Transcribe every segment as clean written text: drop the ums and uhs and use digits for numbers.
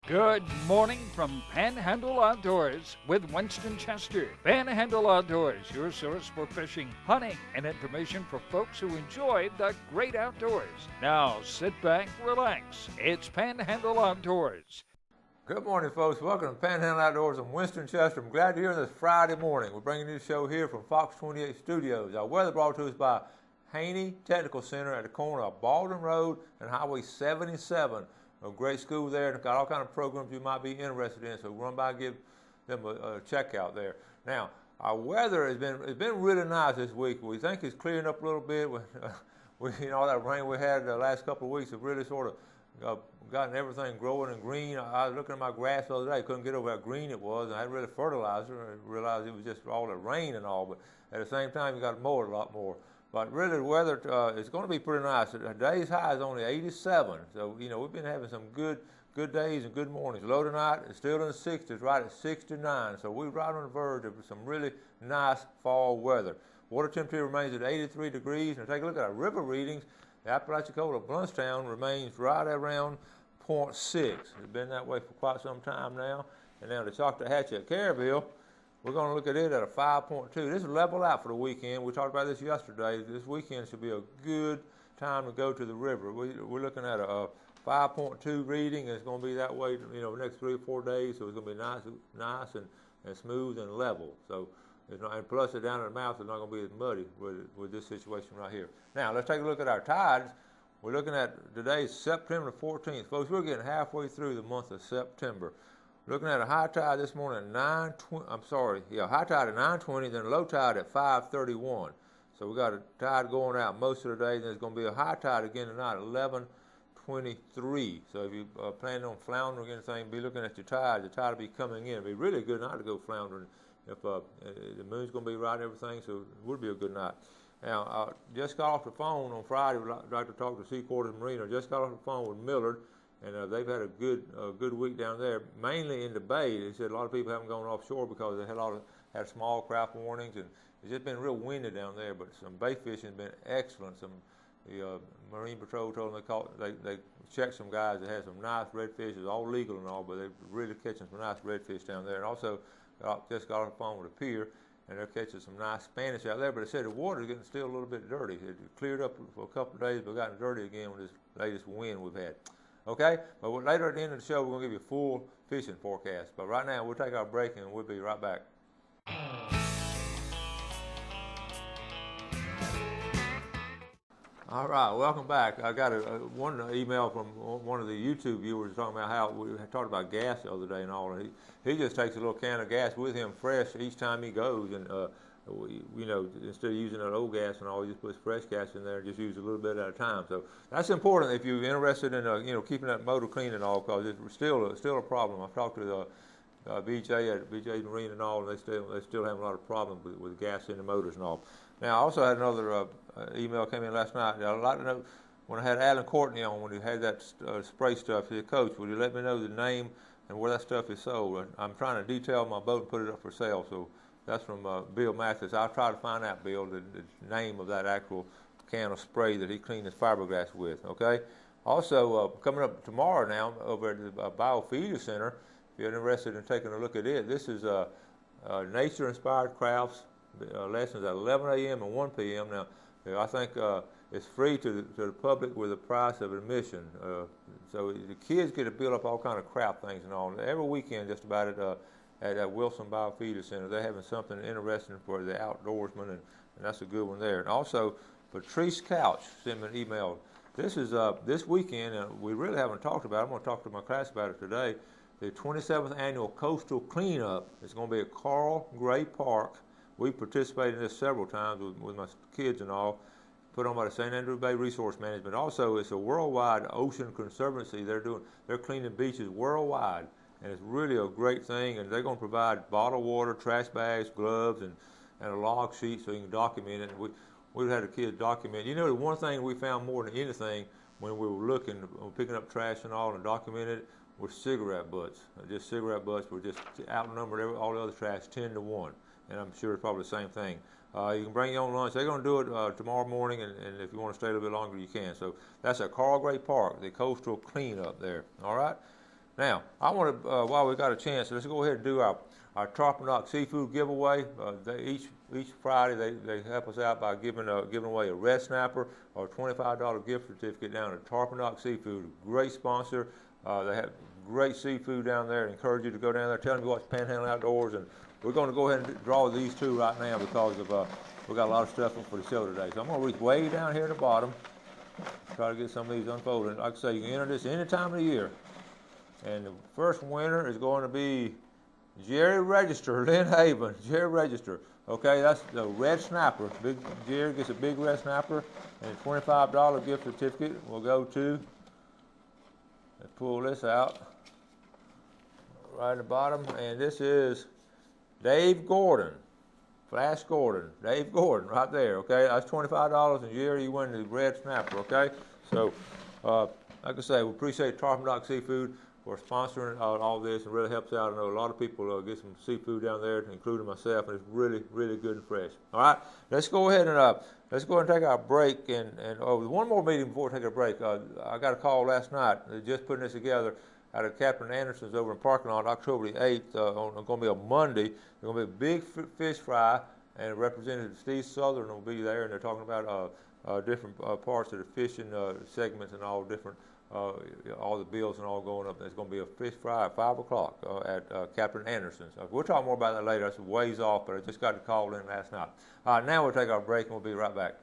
Good morning from Panhandle Outdoors with Winston Chester. Panhandle Outdoors, your source for fishing, hunting, and information for folks who enjoy the great outdoors. Now sit back, relax. It's Panhandle Outdoors. Good morning, folks. Welcome to Panhandle Outdoors. I'm Winston Chester. I'm glad you're here this Friday morning. We're bringing you the show here from Fox 28 Studios. Our weather brought to us by Haney Technical Center at the corner of Baldwin Road and Highway 77. A great school there, and got all kind of programs you might be interested in. So run by and give them a check out there. Now, our weather has been really nice this week. We think it's clearing up a little bit. All that rain we had the last couple of weeks have really sort of gotten everything growing and green. I was looking at my grass the other day, couldn't get over how green it was, and I hadn't really fertilized it. I realized it was just all the rain and all, but at the same time, you got to mow it a lot more. But really, the weather is going to be pretty nice. Today's high is only 87, so we've been having some good days and good mornings. Low tonight is still in the 60s, right at 69. So we're right on the verge of some really nice fall weather. Water temperature remains at 83 degrees. Now take a look at our river readings. The Apalachicola Bluntstown remains right around 0.6. It's been that way for quite some time now. And now the Choctawhatchee at Caryville, we're going to look at it at a 5.2. This is level out for the weekend. We talked about this yesterday. This weekend should be a good time to go to the river. We're looking at a 5.2 reading, and it's going to be that way, the next 3 or 4 days. So it's going to be nice and smooth and level. So it's not, and plus, down in the mouth, it's not going to be as muddy with this situation right here. Now let's take a look at our tides. We're looking at today's September 14th, folks. We're getting halfway through the month of September. Looking at a high tide this morning at 9:20. High tide at 9:20, then a low tide at 5:31. So we got a tide going out most of the day. Then there's going to be a high tide again tonight at 11:23. So if you planning on floundering or anything, be looking at your tide. The tide will be coming in. It'll be really good night to go floundering if the moon's going to be right and everything. So it would be a good night. Now, just got off the phone on Friday. I'd like to talk to Seaquarters Marine. I just got off the phone with Millard. And they've had a good week down there, mainly in the bay. They said a lot of people haven't gone offshore because they had small craft warnings, and it's just been real windy down there. But some bay fishing has been excellent. The Marine Patrol told them they checked some guys that had some nice redfish. It's all legal and all, but they're really catching some nice redfish down there. And also just got off the phone with a pier, and they're catching some nice Spanish out there. But they said the water's getting still a little bit dirty. It cleared up for a couple of days, but gotten dirty again with this latest wind we've had. Okay, but later at the end of the show, we're going to give you a full fishing forecast. But right now, we'll take our break, and we'll be right back. All right, welcome back. I got one email from one of the YouTube viewers talking about how we talked about gas the other day and all. And he just takes a little can of gas with him fresh each time he goes, and instead of using that old gas and all, he just puts fresh gas in there and just use a little bit at a time. So that's important if you're interested in keeping that motor clean and all, because it's still a problem. I've talked to the BJ Marine and all, and they still have a lot of problems with gas in the motors and all. Now I also had another email came in last night. I'd like to know, when I had Alan Courtney on, when he had that spray stuff, he said, Coach, would you let me know the name and where that stuff is sold? I'm trying to detail my boat and put it up for sale. So that's from Bill Mathis. I'll try to find out, Bill, the name of that actual can of spray that he cleaned his fiberglass with, okay? Also, coming up tomorrow now over at the Biofeeder Center, if you're interested in taking a look at it, this is nature-inspired crafts lessons at 11 a.m. and 1 p.m. Now, I think it's free to the public with the price of admission. So the kids get to build up all kind of craft things and all. Every weekend, just about at Wilson Biofeeder Center, they're having something interesting for the outdoorsmen, and that's a good one there. And also, Patrice Couch sent me an email. This is this weekend, and we really haven't talked about it. I'm going to talk to my class about it today. The 27th Annual Coastal Cleanup is going to be at Carl Gray Park. We've participated in this several times with my kids and all, put on by the St. Andrew Bay Resource Management. Also, it's a worldwide ocean conservancy. They're cleaning beaches worldwide, and it's really a great thing. And they're going to provide bottled water, trash bags, gloves, and a log sheet so you can document it. And we've had the kids document. The one thing we found more than anything when we were picking up trash and all and documented it, were cigarette butts. Just cigarette butts were just outnumbered all the other trash 10-1. And I'm sure it's probably the same thing. You can bring your own lunch. They're going to do it tomorrow morning, and if you want to stay a little bit longer, you can. So that's at Carl Gray Park, the coastal cleanup there. All right. Now, I want to, while we got a chance, let's go ahead and do our Tarpanock seafood giveaway. Each Friday they help us out by giving away a red snapper or a $25 gift certificate down to Tarpanock Seafood. Great sponsor. They have great seafood down there. I encourage you to go down there. Tell them you watch Panhandle Outdoors, and we're going to go ahead and draw these two right now because of we got a lot of stuff for the show today. So I'm going to reach way down here in the bottom, try to get some of these unfolded. Like I say, you can enter this any time of the year. And the first winner is going to be Jerry Register, Lynn Haven. Jerry Register. Okay, that's the red snapper. Big Jerry gets a big red snapper, and a $25 gift certificate will go to. Let's pull this out right in the bottom, and this is Dave Gordon, Flash Gordon, Dave Gordon, right there. Okay, that's $25, and Jerry, you win the red snapper. Okay, so like I say, we appreciate Tarpanock Seafood for sponsoring all this. It really helps out. I know a lot of people get some seafood down there, including myself, and it's really, really good and fresh. All right, let's go ahead and take our break. And one more meeting before we take a break. I got a call last night. They're just putting this together out of Captain Anderson's over in parking lot, October the 8th. Going to be a Monday. There's going to be a big fish fry, and Representative Steve Southern will be there, and they're talking about different parts of the fishing segments and all different. All the bills and all going up. There's going to be a fish fry at 5 o'clock at Captain Anderson's. We'll talk more about that later. That's a ways off, but I just got the call in last night. All right, now we'll take our break and we'll be right back.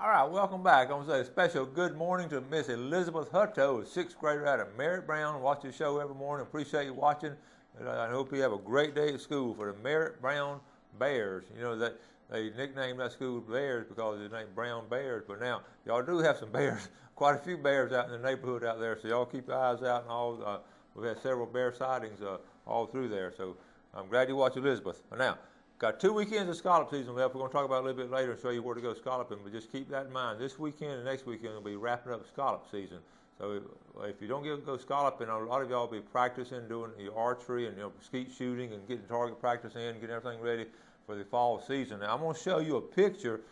All right, welcome back. I'm going to say a special good morning to Miss Elizabeth Hutto, a 6th grader out of Merritt Brown. Watch the show every morning. Appreciate you watching. And I hope you have a great day at school for the Merritt Brown Bears. You know that. They nicknamed that school Bears because it's named Brown Bears, but now y'all do have some bears, quite a few bears out in the neighborhood out there, so y'all keep your eyes out and all. We've had several bear sightings all through there, so I'm glad you watched Elizabeth. But now, got 2 weekends of scallop season left. We're going to talk about it a little bit later and show you where to go scalloping, but just keep that in mind. This weekend and next weekend will be wrapping up scallop season. So if you don't go scalloping, a lot of y'all will be practicing, doing your archery and skeet shooting and getting target practice in, getting everything ready for the fall season. Now I'm going to show you a picture.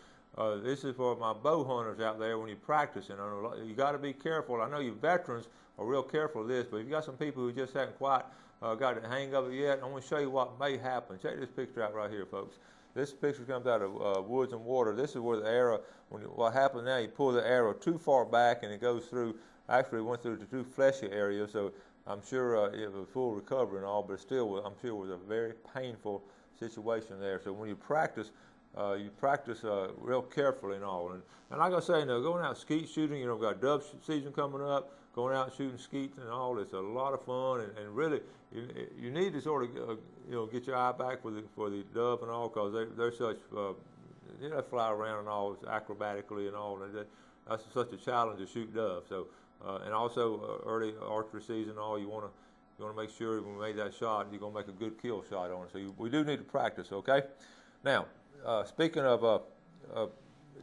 This is for my bow hunters out there when you're practicing. You got to be careful. I know you veterans are real careful of this, but if you got some people who just haven't quite got the hang of it yet, I'm going to show you what may happen. Check this picture out right here, folks. This picture comes out of woods and water. This is where the arrow, what happens now, you pull the arrow too far back and it goes through, actually it went through the two fleshy areas, so I'm sure it was full recovery and all, but still, I'm sure it was a very painful situation there. So when you practice real carefully and all. And like I say, going out skeet shooting, we've got dove season coming up, going out shooting skeets and all. It's a lot of fun, and really, you need to sort of get your eye back for the dove and all, because they're such they fly around and all acrobatically and all. And that's such a challenge to shoot dove. So and also early archery season and all, you want to make sure when we made that shot, you're going to make a good kill shot on it. So we do need to practice, okay? Now, speaking of,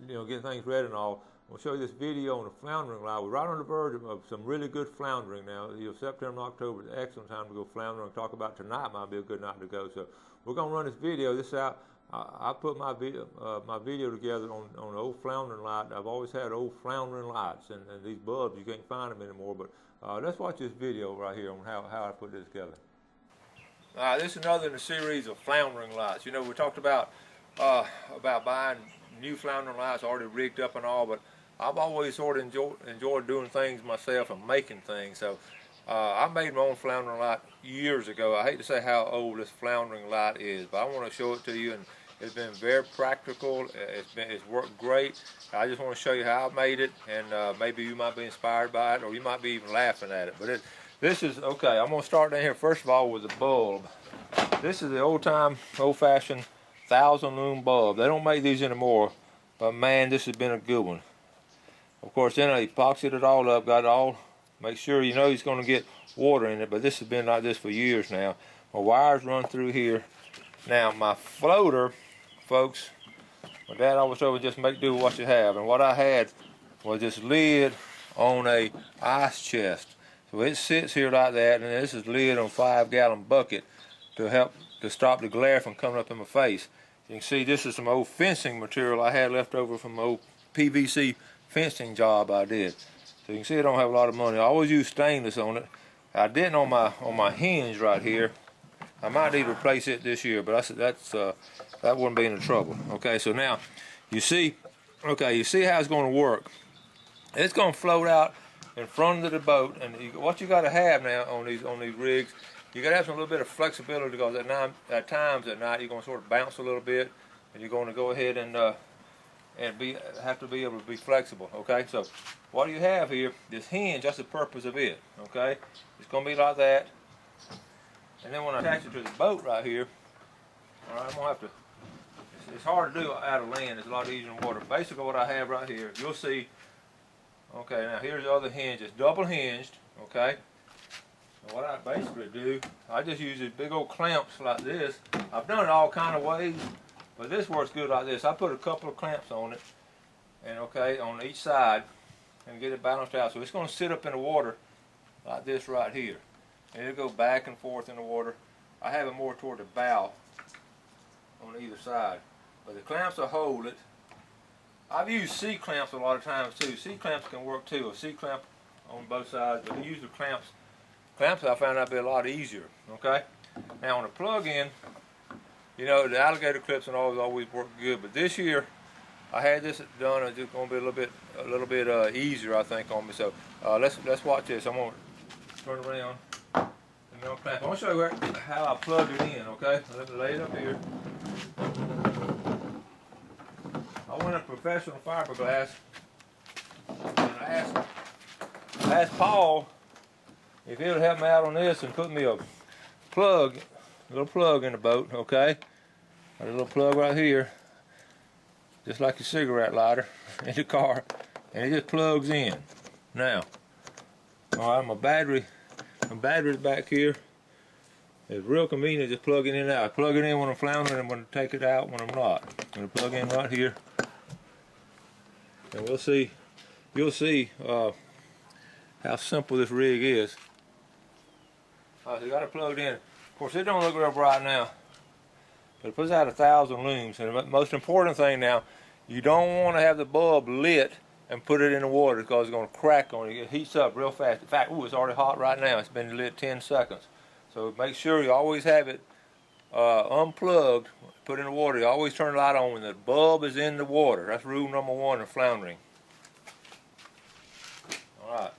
getting things ready and all, I'll show you this video on the floundering live. We're right on the verge of some really good floundering now. September and October is an excellent time to go floundering. Talk about tonight might be a good night to go. So we're going to run this video. This out. I put my video together on an old floundering light. I've always had old floundering lights, and these bulbs, you can't find them anymore, but let's watch this video right here on how I put this together. This is another in a series of floundering lights. We talked about buying new floundering lights already rigged up and all, but I've always sort of enjoyed doing things myself and making things. So I made my own floundering light years ago. I hate to say how old this floundering light is, but I want to show it to you, and it's been very practical. It's worked great. I just want to show you how I made it, and maybe you might be inspired by it, or you might be even laughing at it. But this is okay. I'm going to start down here first of all with the bulb. This is the old-fashioned 1,000 lumen bulb. They don't make these anymore, but man, this has been a good one. Of course, then I epoxied it all up, got it all. Make sure he's going to get water in it, but this has been like this for years now. My wires run through here. Now my floater, folks, my dad always told me just make do with what you have, and what I had was this lid on a ice chest. So it sits here like that, and this is lid on a 5-gallon bucket to stop the glare from coming up in my face. You can see this is some old fencing material I had left over from old PVC fencing job I did. So you can see I don't have a lot of money. I always use stainless on it. I didn't on my hinge right here. I might need to replace it this year, but that wouldn't be any trouble. Okay, so now you see how it's going to work. It's going to float out in front of the boat, and what you got to have now on these rigs, you got to have some little bit of flexibility, because at times at night you're going to sort of bounce a little bit, and you're going to go ahead and have to be able to be flexible. Okay, so what do you have here? This hinge, that's the purpose of it. Okay, it's going to be like that, and then when I attach it to the boat right here, all right, I'm going to have to. It's hard to do out of land. It's a lot easier in water. Basically, what I have right here, you'll see. Okay, now here's the other hinge. It's double hinged. Okay. And what I basically do, I just use these big old clamps like this. I've done it all kind of ways, but this works good like this. I put a couple of clamps on it, and on each side, and get it balanced out. So it's going to sit up in the water like this right here, and it'll go back and forth in the water. I have it more toward the bow on either side, but the clamps will hold it. I've used C-clamps a lot of times too. C-clamps can work too. A C-clamp on both sides, but you use the clamps. Clamps I found out to be a lot easier. Okay. Now on the plug-in, the alligator clips and all always work good, but this year I had this done. It's just going to be a little bit easier, I think, on me. So let's watch this. I'm going to turn around. I'm going to show you how I plug it in. Okay. Let me lay it up here. I went to professional fiberglass, and I asked Paul if he would help me out on this and put me a little plug in the boat. Okay, a little plug right here, just like your cigarette lighter in the car, and it just plugs in. Now, all right, my battery's back here. It's real convenient just plugging in and out. I plug it in when I'm floundering, and when I take it out when I'm not. I'm going to plug in right here, and you'll see how simple this rig is. So you got it plugged in. Of course, it don't look real bright now, but it puts out 1,000 looms. And the most important thing now, you don't want to have the bulb lit and put it in the water, because it's going to crack on you. It heats up real fast. In fact, it's already hot right now. It's been lit 10 seconds. So make sure you always have it unplugged, put in the water. You always turn the light on when the bulb is in the water. That's rule number 1 in floundering. All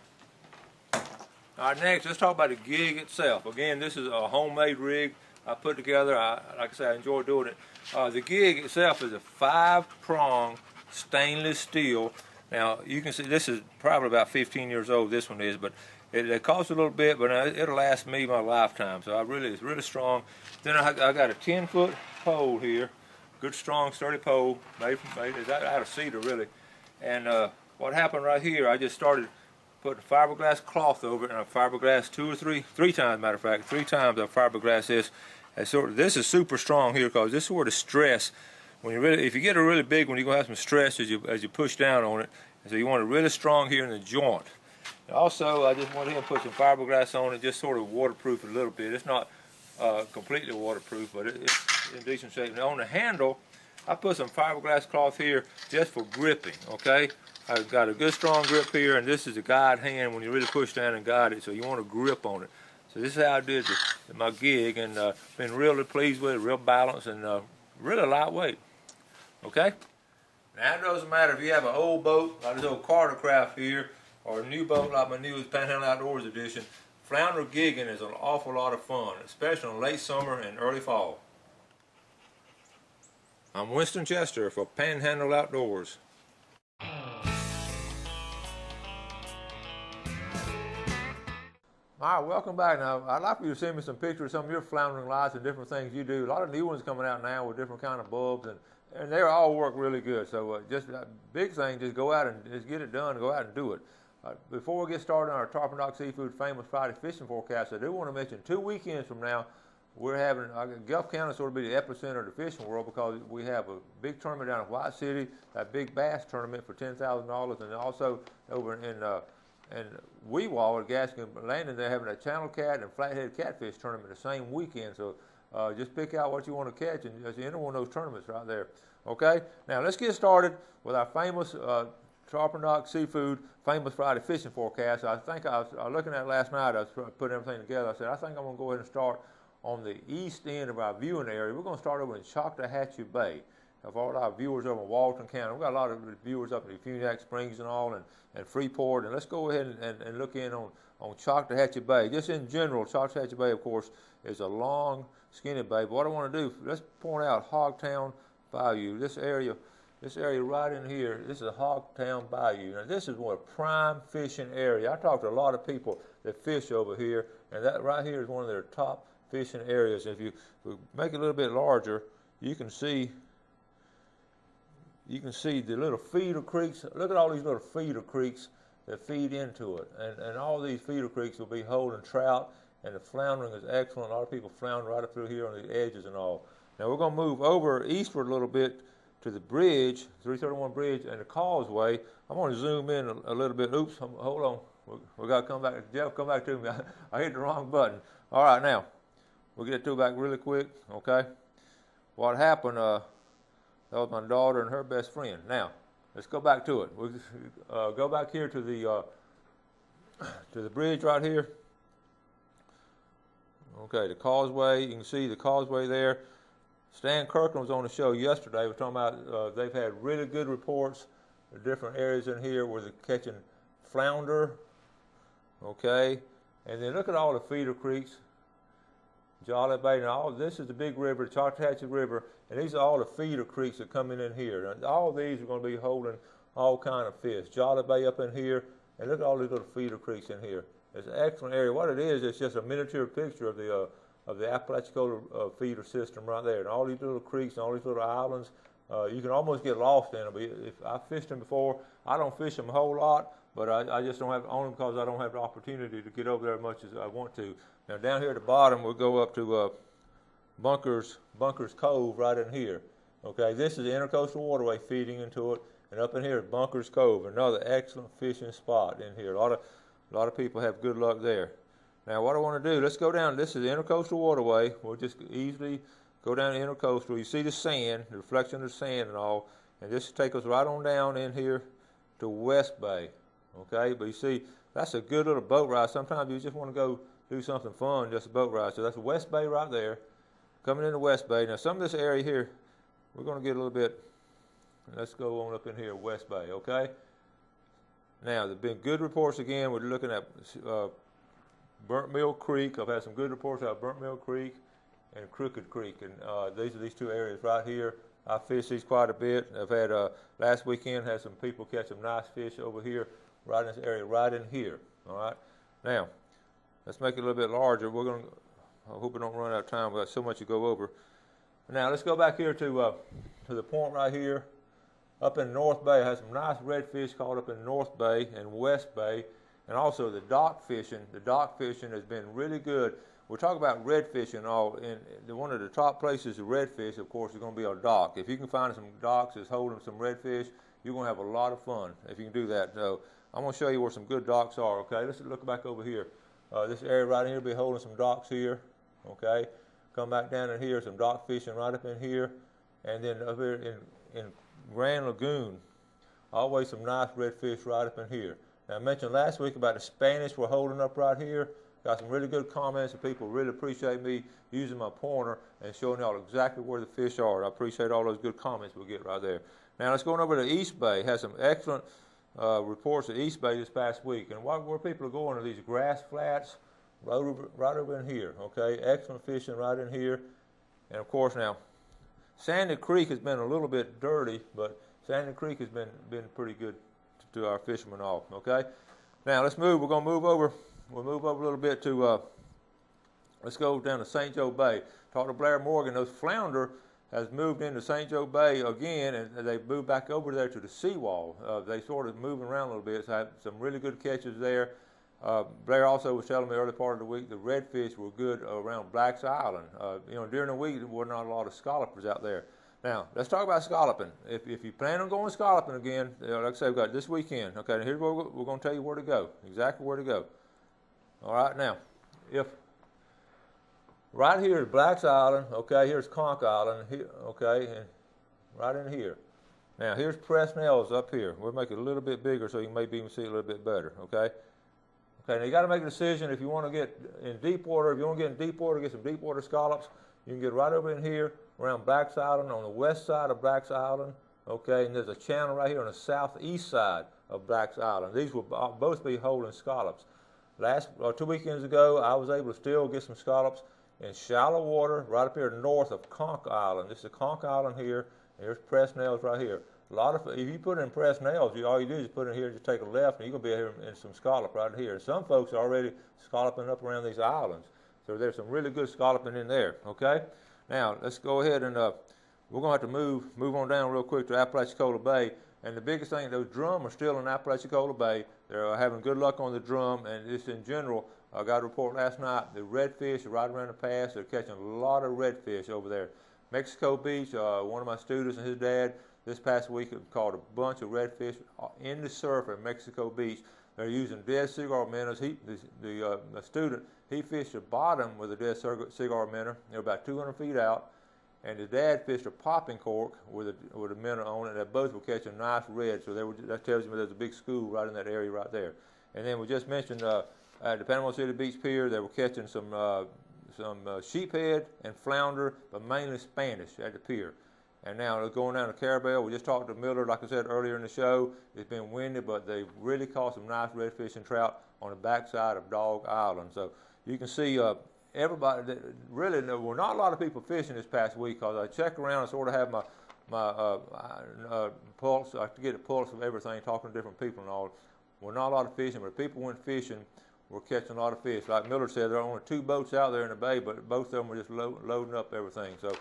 right, next let's talk about the gig itself. Again, this is a homemade rig I put together. Like I said, I enjoy doing it. The gig itself is a 5-prong stainless steel. Now you can see this is probably about 15 years old. This one is, but it costs a little bit, but it'll last me my lifetime. So it's really strong. Then I got a 10-foot pole here, good strong sturdy pole, made out of cedar really. And what happened right here, I just started putting fiberglass cloth over it, and a fiberglass three times, matter of fact, 3 times I fiberglass this. This is super strong here, because this sort of stress, if you get a really big one, you're gonna have some stress as you push down on it. And so you want it really strong here in the joint. Also, I just went ahead and put some fiberglass on it, just sort of waterproof it a little bit. It's not completely waterproof, but it's in decent shape. Now on the handle, I put some fiberglass cloth here just for gripping. Okay, I've got a good strong grip here, and this is a guide hand when you really push down and guide it. So you want to grip on it. So this is how I did my gig, and been really pleased with it. Real balanced and really lightweight. Okay. Now it doesn't matter if you have an old boat like this old Carter Craft here, or a new boat like my newest Panhandle Outdoors edition. Flounder gigging is an awful lot of fun, especially in late summer and early fall. I'm Winston Chester for Panhandle Outdoors. All right, welcome back. Now, I'd like for you to send me some pictures of some of your floundering lights and different things you do. A lot of new ones coming out now with different kind of bulbs, and they all work really good. So just a big thing, just go out and just get it done and go out and do it. Before we get started on our Tarpon Dock Seafood Famous Friday fishing forecast, I do want to mention 2 weekends from now, we're having, Gulf County sort of be the epicenter of the fishing world, because we have a big tournament down in White City, that big bass tournament for $10,000, and also over in Weewall at Gaskin Landing, they're having a channel cat and flathead catfish tournament the same weekend. So just pick out what you want to catch and just enter one of those tournaments right there. Okay, now let's get started with our famous Tarpon Seafood Famous Friday Fishing Forecast. I think I was looking at it last night. I was putting everything together. I said, I think I'm going to go ahead and start on the east end of our viewing area. We're going to start over in Choctawhatchee Bay. Of all our viewers over in Walton County, we've got a lot of viewers up in Funiac Springs and all, and Freeport. And let's go ahead and look in on Choctawhatchee Bay. Just in general, Choctawhatchee Bay, of course, is a long, skinny bay. But what I want to do, let's point out Hogtown Bayou. This area right in here, this is a Hogtown Bayou. Now, this is a prime fishing area. I talked to a lot of people that fish over here, and that right here is one of their top fishing areas. If you make it a little bit larger, you can see the little feeder creeks. Look at all these little feeder creeks that feed into it. And all these feeder creeks will be holding trout, and the floundering is excellent. A lot of people flounder right up through here on the edges and all. Now we're going to move over eastward a little bit to the bridge, 331 bridge, and the causeway. I'm going to zoom in a little bit. Oops, hold on. We got to come back. Jeff, come back to me. I hit the wrong button. All right, now, we'll get to it back really quick, okay? What happened, that was my daughter and her best friend. Now, let's go back to it. We'll just, go back here to the bridge right here. Okay, the causeway. You can see the causeway there. Stan Kirkland was on the show yesterday. We're talking about they've had really good reports of different areas in here where they're catching flounder. Okay, and then look at all the feeder creeks. Jolly Bay, and all this is the big river, the Choctawhatchee River, and these are all the feeder creeks that come in here. And all these are going to be holding all kind of fish. Jolly Bay up in here, and look at all these little feeder creeks in here. It's an excellent area. What it is, it's just a miniature picture of the Apalachicola feeder system right there. And all these little creeks and all these little islands, you can almost get lost in them. If I fished them before, I don't fish them a whole lot, but I just don't have, only because I don't have the opportunity to get over there as much as I want to. Now down here at the bottom, we'll go up to Bunkers Cove right in here. Okay, this is the Intercoastal Waterway feeding into it, and up in here is Bunkers Cove, another excellent fishing spot in here. A lot of people have good luck there. Now what I want to do, let's go down. This is the Intercoastal Waterway. We'll just easily go down the Intercoastal. You see the sand, the reflection of the sand and all, and this will take us right on down in here to West Bay. Okay, but you see, that's a good little boat ride. Sometimes you just want to go do something fun, just a boat ride. So that's West Bay right there, coming into West Bay. Now some of this area here, we're going to get a little bit, let's go on up in here, West Bay, okay? Now, there have been good reports again. We're looking at Burnt Mill Creek. I've had some good reports out of Burnt Mill Creek and Crooked Creek, and these are these two areas right here. I fish these quite a bit. I've had, last weekend, had some people catch some nice fish over here, right in this area, right in here, all right? Now, let's make it a little bit larger. We're going to, I hope we don't run out of time. We've got so much to go over. Now, let's go back here to the point right here. Up in North Bay, I had some nice redfish caught up in North Bay and West Bay, and also the dock fishing. The dock fishing has been really good. We're talking about redfish and all, and one of the top places of redfish, of course, is going to be our dock. If you can find some docks that's holding some redfish, you're going to have a lot of fun if you can do that. So I'm going to show you where some good docks are, okay? Let's look back over here. This area right here will be holding some docks here, okay? Come back down in here, some dock fishing right up in here, and then up here in Grand Lagoon, always some nice redfish right up in here. Now I mentioned last week about the Spanish we're holding up right here. Got some really good comments, and people really appreciate me using my pointer and showing y'all exactly where the fish are. I appreciate all those good comments we get right there. Now let's go on over to East Bay. Had some excellent reports at East Bay this past week, and where people are going are these grass flats right over in here. Okay, excellent fishing right in here, and of course now Sandy Creek has been a little bit dirty, but Sandy Creek has been pretty good to our fishermen all. Okay, now let's move. We're going to move over. We'll move over a little bit to. Let's go down to St. Joe Bay. Talk to Blair Morgan. Those flounder has moved into St. Joe Bay again, and they moved back over there to the seawall. They sort of moving around a little bit. So I had some really good catches there. Blair also was telling me early part of the week the redfish were good around Black's Island. During the week there were not a lot of scallopers out there. Now let's talk about scalloping. If you plan on going scalloping again, like I say, we've got this weekend. Okay, here's where we're going to tell you where to go. Exactly where to go. All right, now if right here is Black's Island. Okay, here's Conch Island. Here, okay, and right in here. Now here's Presnell's up here. We'll make it a little bit bigger so you can maybe even see it a little bit better, okay? Okay, now you got to make a decision if you want to get in deep water. If you want to get in deep water, get some deep water scallops, you can get right over in here around Black's Island on the west side of Black's Island, okay? And there's a channel right here on the southeast side of Black's Island. These will both be holding scallops. 2 weekends ago, I was able to still get some scallops in shallow water right up here north of Conch Island. This is Conch Island here, and here's Presnell's right here. If you put in Presnell's, all you do is put in here, just take a left, and you're going to be here in some scallop right here. And some folks are already scalloping up around these islands. So there's some really good scalloping in there, okay? Now, let's go ahead and we're going to have to move on down real quick to Apalachicola Bay. And the biggest thing, those drum are still in Apalachicola Bay. They're having good luck on the drum, and just in general, I got a report last night, the redfish are right around the pass. They're catching a lot of redfish over there. Mexico Beach, one of my students and his dad, this past week caught a bunch of redfish in the surf at Mexico Beach. They're using dead cigar minnows. The student, he fished the bottom with a dead cigar minnow. They're about 200 feet out. And his dad fished a popping cork with a minnow on it, and they both were catching nice red. So that tells you there's a big school right in that area right there. And then we just mentioned at the Panama City Beach Pier, they were catching some sheephead and flounder, but mainly Spanish at the pier. And now they're going down to Carabel. We just talked to Miller, like I said earlier in the show. It's been windy, but they've really caught some nice redfish and trout on the backside of Dog Island. So you can see everybody, really, there were not a lot of people fishing this past week because I check around and sort of have my pulse. I get a pulse of everything, talking to different people and all. We're not a lot of fishing, but if people went fishing, we're catching a lot of fish. Like Miller said, there are only 2 boats out there in the bay, but both of them were just loading up everything. So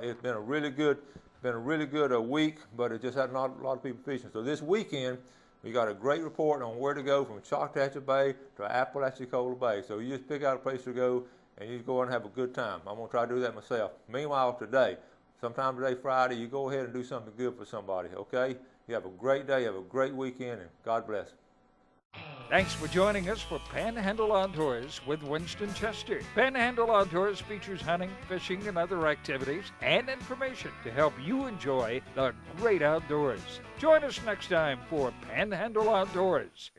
it's been a really good week, but it just had not a lot of people fishing. So this weekend, we got a great report on where to go from Choctawhatchee Bay to Apalachicola Bay. So you just pick out a place to go, and you go and have a good time. I'm going to try to do that myself. Meanwhile, sometime today, Friday, you go ahead and do something good for somebody, okay? You have a great day, have a great weekend, and God bless. Thanks for joining us for Panhandle Outdoors with Winston Chester. Panhandle Outdoors features hunting, fishing, and other activities and information to help you enjoy the great outdoors. Join us next time for Panhandle Outdoors.